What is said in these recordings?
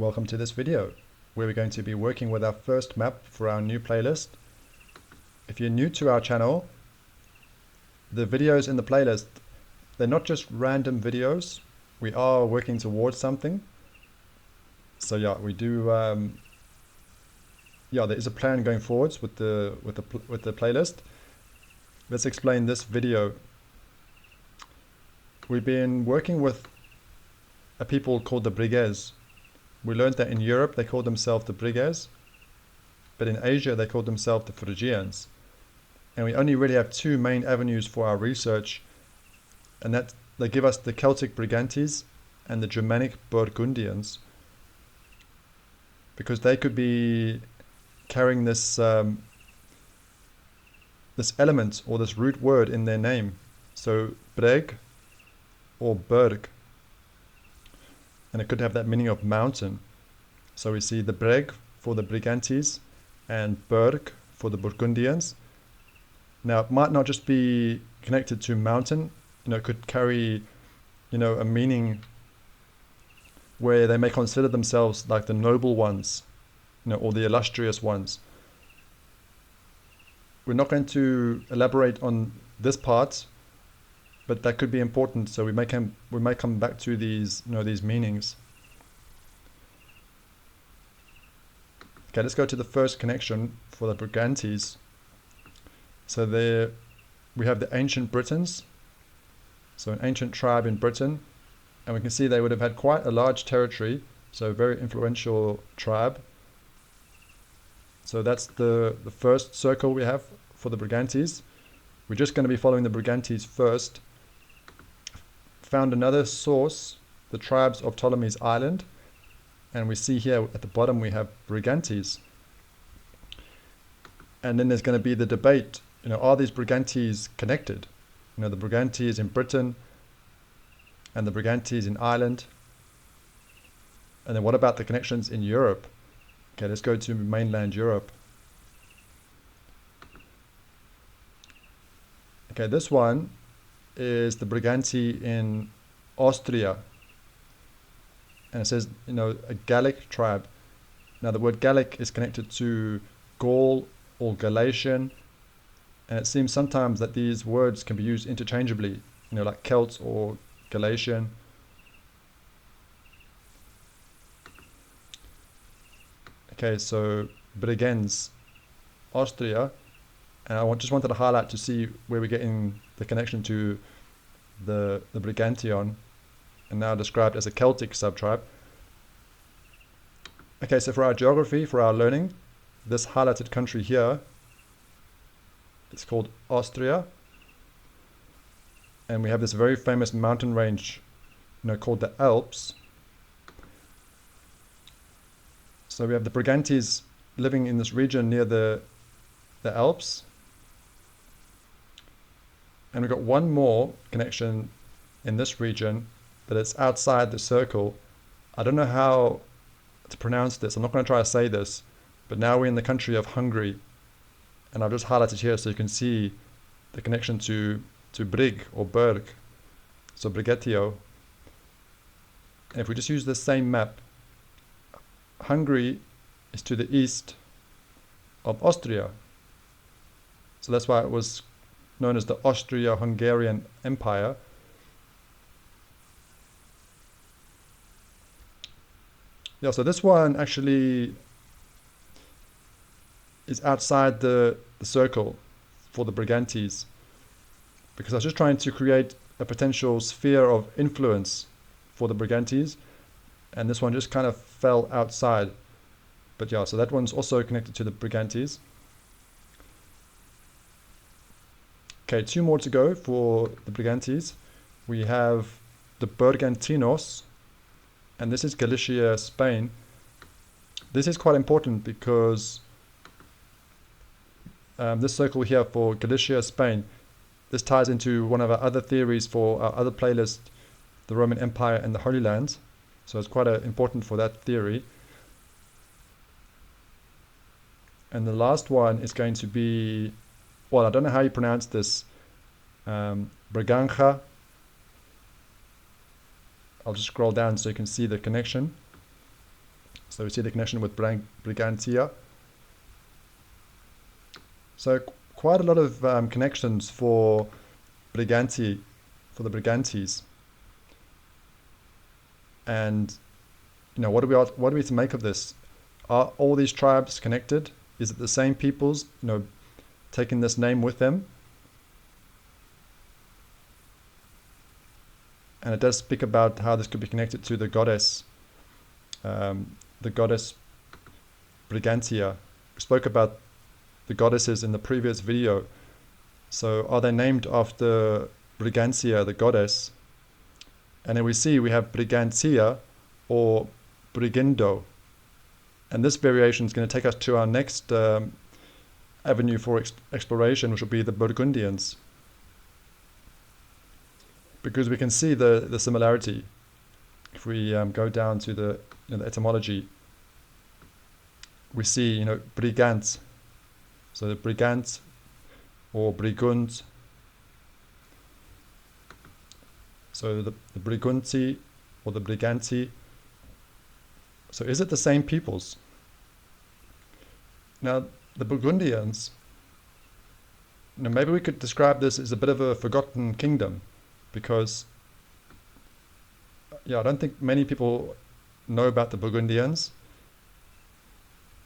Welcome to this video, where we're going to be working with our first map for our new playlist. If you're new to our channel, the videos in the playlist, they're not just random videos. We are working towards something. So yeah, we do. There is a plan going forwards with the playlist. Let's explain this video. We've been working with a people called the Brigantes. We learned that in Europe they called themselves the Brigantes, but in Asia they called themselves the Phrygians. And we only really have two main avenues for our research, and that they give us the Celtic Brigantes and the Germanic Burgundians, because they could be carrying this this element or this root word in their name. So Breg or Berg, and it could have that meaning of mountain. So we see the Breg for the Brigantes and Berg for the Burgundians. Now it might not just be connected to mountain, it could carry, a meaning where they may consider themselves like the noble ones, or the illustrious ones. We're not going to elaborate on this part, but that could be important. So we may come back to these, these meanings. Okay, let's go to the first connection for the Brigantes. So there we have the ancient Britons, so an ancient tribe in Britain, and we can see they would have had quite a large territory, so a very influential tribe. So that's the first circle we have for the Brigantes. We're just going to be following the Brigantes first. Found another source, the tribes of Ptolemy's island, and we see here at the bottom we have Brigantes. And then there's going to be the debate, are these Brigantes connected? The Brigantes in Britain and the Brigantes in Ireland. And then what about the connections in Europe? Okay, let's go to mainland Europe. Okay, this one is the Brigante in Austria. And it says, a Gallic tribe. Now the word Gallic is connected to Gaul or Galatian. And it seems sometimes that these words can be used interchangeably, like Celts or Galatian. Okay, so Brigantes, Austria, and I just wanted to highlight to see where we're getting the connection to the Brigantion, and now described as a Celtic subtribe. Okay, so for our geography, for our learning, this highlighted country here, it's called Austria, and we have this very famous mountain range, called the Alps. So we have the Brigantes living in this region near the Alps. And we've got one more connection in this region, but it's outside the circle. I don't know how to pronounce this. I'm not going to try to say this, but now we're in the country of Hungary. And I've just highlighted here so you can see the connection to Brig or Berg. So Brigetio. And if we just use the same map, Hungary is to the east of Austria. So that's why it was known as the Austria-Hungarian Empire. Yeah, so this one actually is outside the circle for the Brigantes, because I was just trying to create a potential sphere of influence for the Brigantes, and this one just kind of fell outside. But yeah, so that one's also connected to the Brigantes. Okay, two more to go for the Brigantes. We have the Burgantinos, and this is Galicia, Spain. This is quite important because this circle here for Galicia, Spain, this ties into one of our other theories for our other playlist, the Roman Empire and the Holy Land. So it's quite important for that theory. And the last one is going to be, well, I don't know how you pronounce this, Briganja. I'll just scroll down so you can see the connection. So we see the connection with Brigantia. So quite a lot of connections for the Brigantes. And what are we to make of this? Are all these tribes connected? Is it the same peoples, taking this name with them? And it does speak about how this could be connected to the goddess Brigantia. We spoke about the goddesses in the previous video. So are they named after Brigantia, the goddess? And then we have Brigantia or Brigindo. And this variation is going to take us to our next avenue for exploration, which will be the Burgundians. Because we can see the similarity. If we go down to the etymology, we see, Brigant. So the Brigant or Brigund. So the Brigunti or the Briganti. So is it the same peoples? Now, the Burgundians, maybe we could describe this as a bit of a forgotten kingdom, because I don't think many people know about the Burgundians,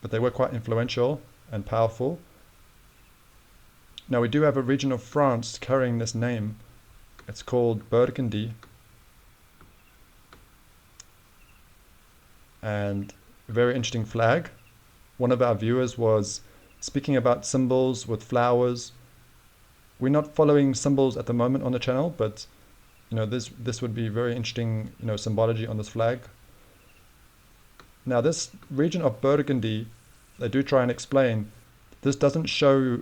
but they were quite influential and powerful. Now we do have a region of France carrying this name. It's called Burgundy. And a very interesting flag. One of our viewers was speaking about symbols with flowers. We're not following symbols at the moment on the channel, but this would be very interesting, symbology on this flag. Now this region of Burgundy, they do try and explain, this doesn't show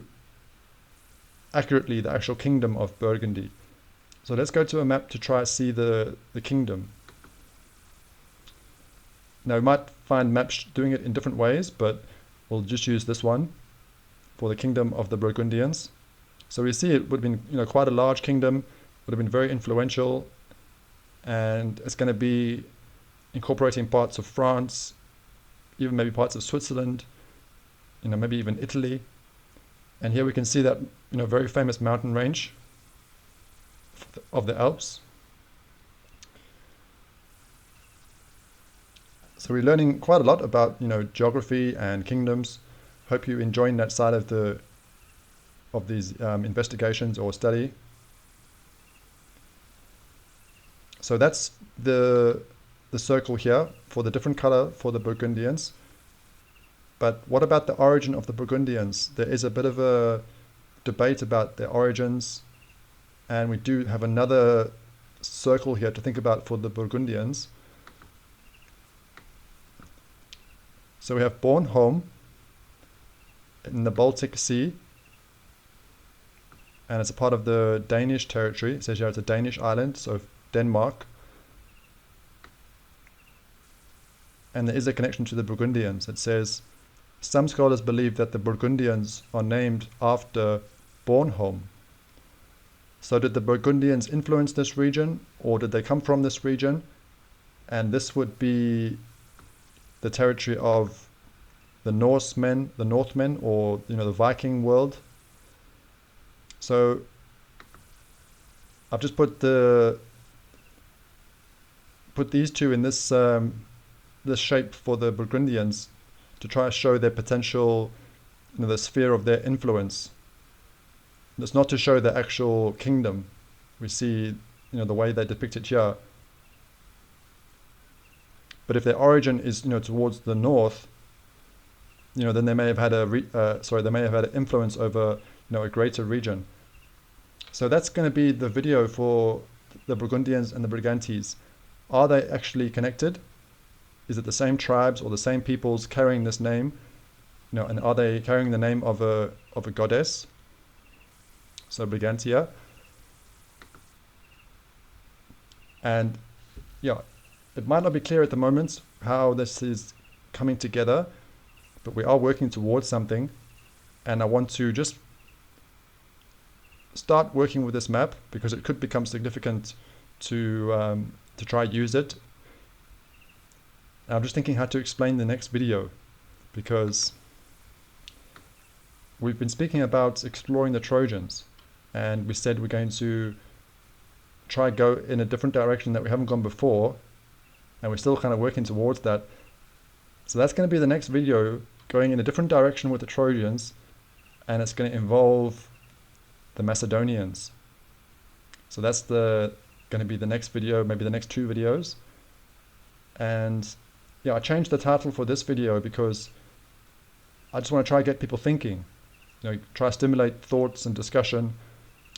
accurately the actual kingdom of Burgundy. So let's go to a map to try and see the kingdom. Now we might find maps doing it in different ways, but we'll just use this one for the kingdom of the Burgundians. So we see it would have been quite a large kingdom, would have been very influential, and it's going to be incorporating parts of France, even maybe parts of Switzerland, maybe even Italy. And here we can see that very famous mountain range of the Alps. So we're learning quite a lot about geography and kingdoms. Hope you're enjoying that side of these investigations or study. So that's the circle here for the different color for the Burgundians. But what about the origin of the Burgundians? There is a bit of a debate about their origins, and we do have another circle here to think about for the Burgundians. So we have Bornholm in the Baltic Sea, and it's a part of the Danish territory. It says here it's a Danish island, so Denmark. And there is a connection to the Burgundians. It says, some scholars believe that the Burgundians are named after Bornholm. So did the Burgundians influence this region, or did they come from this region? And this would be the territory of the Norsemen, the Northmen, or the Viking world. So I've just put these two in this this shape for the Burgundians to try to show their potential, the sphere of their influence. It's not to show the actual kingdom. We see, the way they depict it here. But if their origin is, towards the north, then they may have had an influence over, a greater region. So that's going to be the video for the Burgundians and the Brigantes. Are they actually connected? Is it the same tribes or the same peoples carrying this name? And are they carrying the name of a goddess? So Brigantia. And it might not be clear at the moment how this is coming together, but we are working towards something. And I want to just start working with this map because it could become significant to try use it. I'm just thinking how to explain the next video, because we've been speaking about exploring the Trojans, and we said we're going to try go in a different direction that we haven't gone before, and we're still kind of working towards that. So that's going to be the next video, going in a different direction with the Trojans, and it's going to involve the Macedonians. So that's going to be the next video, maybe the next 2 videos. And yeah, I changed the title for this video because I just want to try to get people thinking, try to stimulate thoughts and discussion.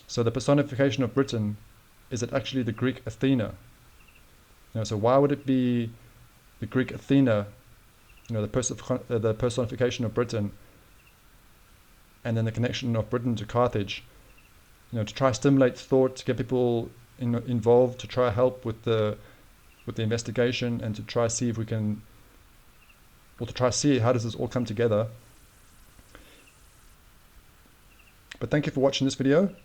So the personification of Britain, is it actually the Greek Athena? So why would it be the Greek Athena, the personification of Britain, and then the connection of Britain to Carthage? To try to stimulate thought, to get people involved, to try to help with the investigation, and to try to see if we can, or to try to see how does this all come together. But thank you for watching this video.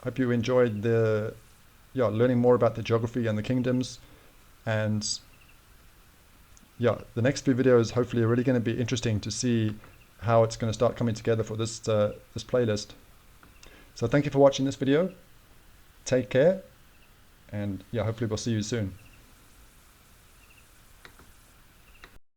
I hope you enjoyed learning more about the geography and the kingdoms. And yeah, the next few videos hopefully are really going to be interesting to see how it's going to start coming together for this playlist. So thank you for watching this video. Take care, and yeah, hopefully we'll see you soon.